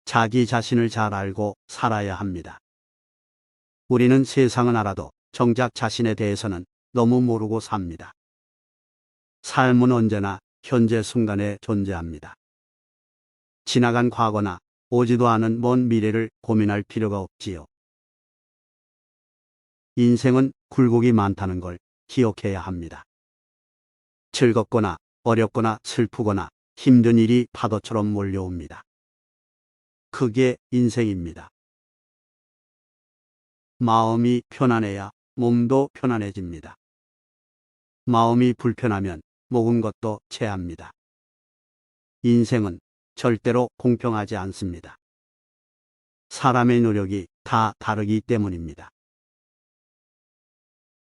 자기 자신을 잘 알고 살아야 합니다. 우리는 세상은 알아도 정작 자신에 대해서는 너무 모르고 삽니다. 삶은 언제나 현재 순간에 존재합니다. 지나간 과거나 오지도 않은 먼 미래를 고민할 필요가 없지요. 인생은 굴곡이 많다는 걸 기억해야 합니다. 즐겁거나 어렵거나 슬프거나 힘든 일이 파도처럼 몰려옵니다. 그게 인생입니다. 마음이 편안해야 몸도 편안해집니다. 마음이 불편하면 먹은 것도 체합니다. 인생은 절대로 공평하지 않습니다. 사람의 노력이 다 다르기 때문입니다.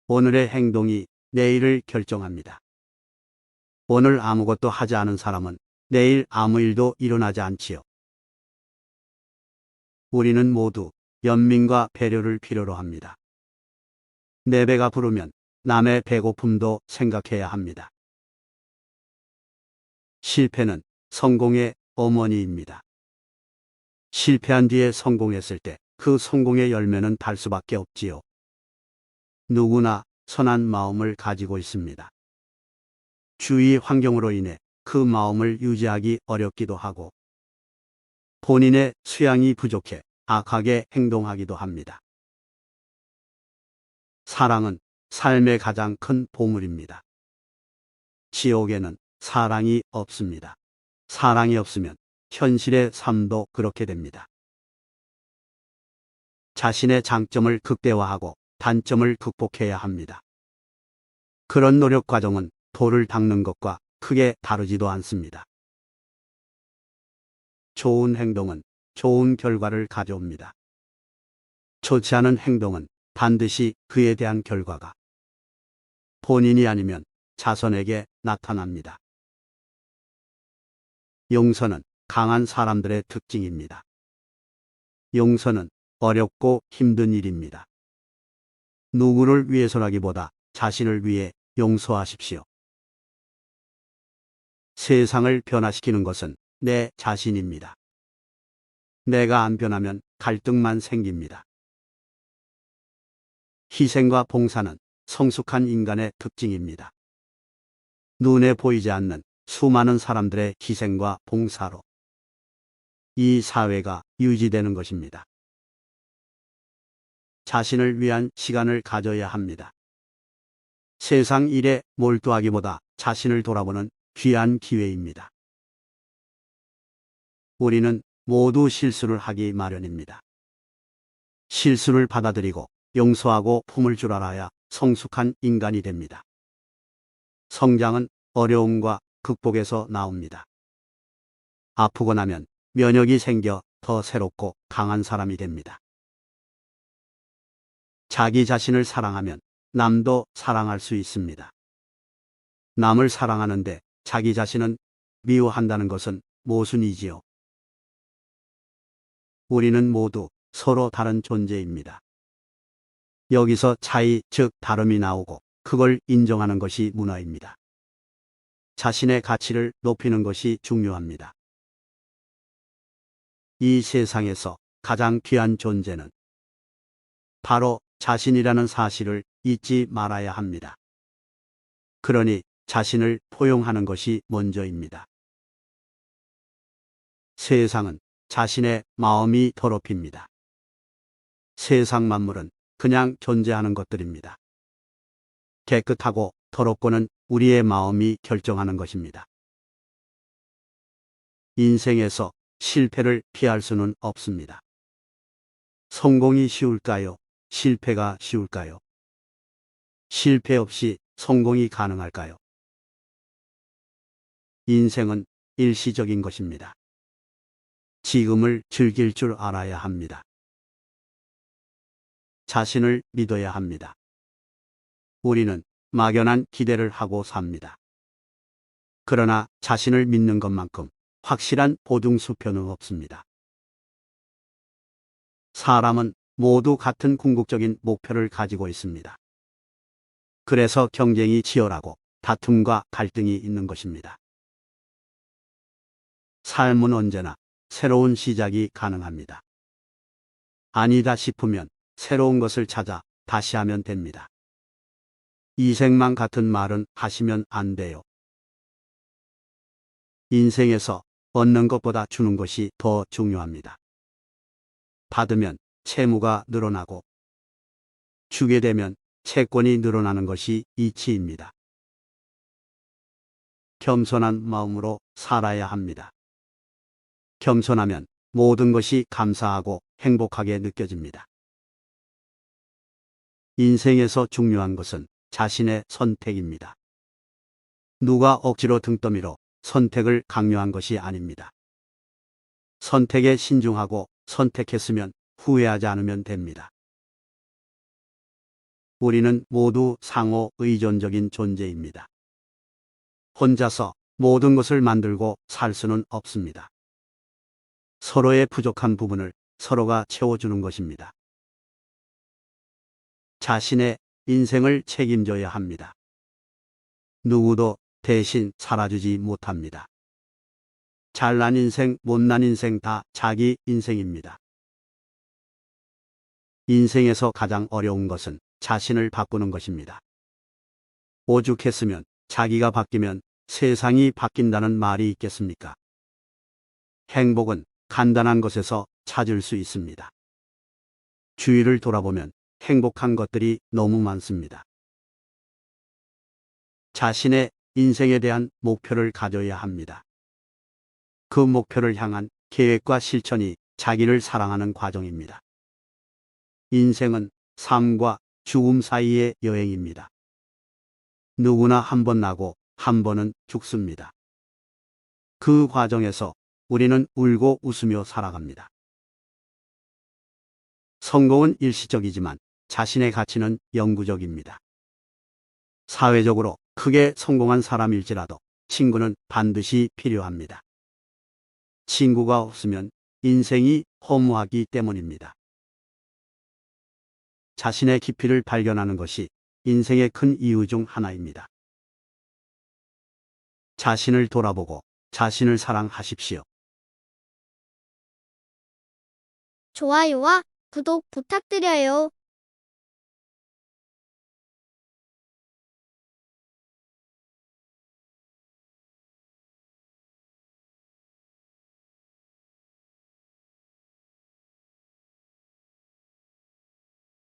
오늘의 행동이 내일을 결정합니다. 오늘 아무것도 하지 않은 사람은 내일 아무 일도 일어나지 않지요. 우리는 모두 연민과 배려를 필요로 합니다. 내 배가 부르면 남의 배고픔도 생각해야 합니다. 실패는 성공의 어머니입니다. 실패한 뒤에 성공했을 때 그 성공의 열매는 달 수밖에 없지요. 누구나 선한 마음을 가지고 있습니다. 주위 환경으로 인해 그 마음을 유지하기 어렵기도 하고 본인의 수양이 부족해 악하게 행동하기도 합니다. 사랑은 삶의 가장 큰 보물입니다. 지옥에는 사랑이 없습니다. 사랑이 없으면 현실의 삶도 그렇게 됩니다. 자신의 장점을 극대화하고 단점을 극복해야 합니다. 그런 노력 과정은 돌을 닦는 것과 크게 다르지도 않습니다. 좋은 행동은 좋은 결과를 가져옵니다. 좋지 않은 행동은 반드시 그에 대한 결과가 본인이 아니면 자손에게 나타납니다. 용서는 강한 사람들의 특징입니다. 용서는 어렵고 힘든 일입니다. 누구를 위해서라기보다 자신을 위해 용서하십시오. 세상을 변화시키는 것은 내 자신입니다. 내가 안 변하면 갈등만 생깁니다. 희생과 봉사는 성숙한 인간의 특징입니다. 눈에 보이지 않는 수많은 사람들의 희생과 봉사로 이 사회가 유지되는 것입니다. 자신을 위한 시간을 가져야 합니다. 세상 일에 몰두하기보다 자신을 돌아보는 귀한 기회입니다. 우리는 모두 실수를 하기 마련입니다. 실수를 받아들이고 용서하고 품을 줄 알아야 성숙한 인간이 됩니다. 성장은 어려움과 극복에서 나옵니다. 아프고 나면 면역이 생겨 더 새롭고 강한 사람이 됩니다. 자기 자신을 사랑하면 남도 사랑할 수 있습니다. 남을 사랑하는데 자기 자신은 미워한다는 것은 모순이지요. 우리는 모두 서로 다른 존재입니다. 여기서 차이, 즉 다름이 나오고 그걸 인정하는 것이 문화입니다. 자신의 가치를 높이는 것이 중요합니다. 이 세상에서 가장 귀한 존재는 바로 자신이라는 사실을 잊지 말아야 합니다. 그러니 자신을 포용하는 것이 먼저입니다. 세상은 자신의 마음이 더럽힙니다. 세상 만물은 그냥 존재하는 것들입니다. 깨끗하고 더럽고는 우리의 마음이 결정하는 것입니다. 인생에서 실패를 피할 수는 없습니다. 성공이 쉬울까요? 실패가 쉬울까요? 실패 없이 성공이 가능할까요? 인생은 일시적인 것입니다. 지금을 즐길 줄 알아야 합니다. 자신을 믿어야 합니다. 우리는 막연한 기대를 하고 삽니다. 그러나 자신을 믿는 것만큼 확실한 보증수표는 없습니다. 사람은 모두 같은 궁극적인 목표를 가지고 있습니다. 그래서 경쟁이 치열하고 다툼과 갈등이 있는 것입니다. 삶은 언제나 새로운 시작이 가능합니다. 아니다 싶으면 새로운 것을 찾아 다시 하면 됩니다. 이생만 같은 말은 하시면 안 돼요. 인생에서 얻는 것보다 주는 것이 더 중요합니다. 받으면 채무가 늘어나고 주게 되면 채권이 늘어나는 것이 이치입니다. 겸손한 마음으로 살아야 합니다. 겸손하면 모든 것이 감사하고 행복하게 느껴집니다. 인생에서 중요한 것은 자신의 선택입니다. 누가 억지로 등떠밀어 선택을 강요한 것이 아닙니다. 선택에 신중하고 선택했으면 후회하지 않으면 됩니다. 우리는 모두 상호 의존적인 존재입니다. 혼자서 모든 것을 만들고 살 수는 없습니다. 서로의 부족한 부분을 서로가 채워주는 것입니다. 자신의 인생을 책임져야 합니다. 누구도 대신 살아주지 못합니다. 잘난 인생, 못난 인생 다 자기 인생입니다. 인생에서 가장 어려운 것은 자신을 바꾸는 것입니다. 오죽했으면 자기가 바뀌면 세상이 바뀐다는 말이 있겠습니까? 행복은 간단한 것에서 찾을 수 있습니다. 주위를 돌아보면 행복한 것들이 너무 많습니다. 자신의 인생에 대한 목표를 가져야 합니다. 그 목표를 향한 계획과 실천이 자기를 사랑하는 과정입니다. 인생은 삶과 죽음 사이의 여행입니다. 누구나 한 번 나고 한 번은 죽습니다. 그 과정에서 우리는 울고 웃으며 살아갑니다. 성공은 일시적이지만 자신의 가치는 영구적입니다. 사회적으로 크게 성공한 사람일지라도 친구는 반드시 필요합니다. 친구가 없으면 인생이 허무하기 때문입니다. 자신의 깊이를 발견하는 것이 인생의 큰 이유 중 하나입니다. 자신을 돌아보고 자신을 사랑하십시오. 좋아요와 구독 부탁드려요.